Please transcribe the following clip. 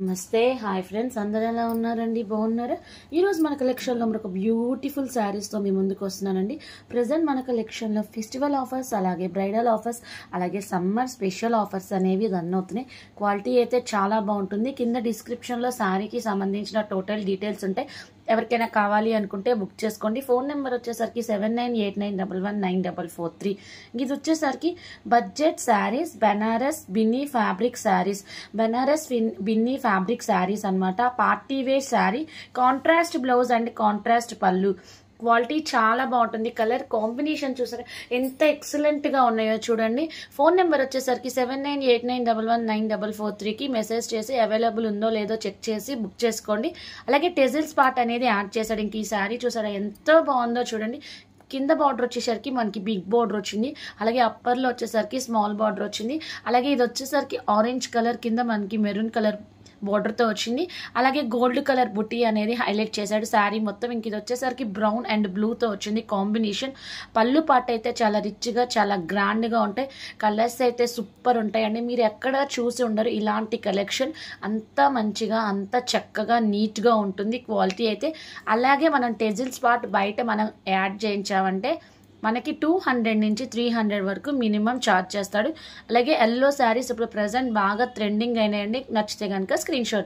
నమస్తే hi friends అందరూ ఎలా ఉన్నారండి బాగున్నారా ఈరోజు మన కలెక్షన్లో ఒక బ్యూటిఫుల్ శారీస్తో మీ ముందుకు వస్తున్నానండి ప్రజెంట్ మన కలెక్షన్లో ఫెస్టివల్ ఆఫర్స్ అలాగే బ్రైడల్ ఆఫర్స్ అలాగే సమ్మర్ స్పెషల్ ఆఫర్స్ అనేవి రన్ అవుతున్నాయి క్వాలిటీ అయితే చాలా బాగుంటుంది కింద డిస్క్రిప్షన్లో శారీకి సంబంధించిన టోటల్ డీటెయిల్స్ ఉంటాయి ఎవరికైనా కావాలి అనుకుంటే బుక్ చేసుకోండి ఫోన్ నెంబర్ వచ్చేసరికి 7989119443 ఇది వచ్చేసరికి budget saris Banaras Binny fabric saris Banaras Binny fabric saris అన్నమాట party wear sari contrast blouse and contrast పళ్ళు క్వాలిటీ చాలా బాగుంటుంది కలర్ కాంబినేషన్ చూసారా ఎంత ఎక్సలెంట్ గా ఉన్నాయో చూడండి ఫోన్ నెంబర్ వచ్చేసరికి 7989119443కి మెసేజ్ చేసి అవైలబుల్ ఉందో లేదో చెక్ చేసి బుక్ చేసుకోండి అలాగే టెజిల్స్ పార్ట్ అనేది యాడ్ చేశాడు ఇంక ఈ శారీ చూసారా ఎంత బాగుందో చూడండి కింద బార్డర్ వచ్చేసరికి మనకి బిగ్ బార్డర్ వచ్చింది అలాగే అప్పర్లో వచ్చేసరికి స్మాల్ బార్డర్ వచ్చింది అలాగే ఇది వచ్చేసరికి ఆరెంజ్ కలర్ కింద మనకి మెరూన్ కలర్ బార్డర్తో వచ్చింది అలాగే గోల్డ్ కలర్ బుట్టి అనేది హైలైట్ చేశాడు శారీ మొత్తం ఇంక ఇది వచ్చేసరికి బ్రౌన్ అండ్ బ్లూతో వచ్చింది కాంబినేషన్ పళ్ళు పాట అయితే చాలా రిచ్గా చాలా గ్రాండ్గా ఉంటాయి కలర్స్ అయితే సూపర్ ఉంటాయండి మీరు ఎక్కడ చూసి ఉండరు ఇలాంటి కలెక్షన్ అంత మంచిగా అంత చక్కగా నీట్గా ఉంటుంది క్వాలిటీ అయితే అలాగే మనం టెజిల్స్ పార్ట్ బయట మనం యాడ్ చేయించామంటే మనకి 200 నుంచి 300 వరకు మినిమం ఛార్జ్ చేస్తాడు అలాగే ఎల్లో శారీస్ ఇప్పుడు ప్రెసెంట్ బాగా ట్రెండింగ్ అయినాయండి నచ్చితే కనుక స్క్రీన్ షాట్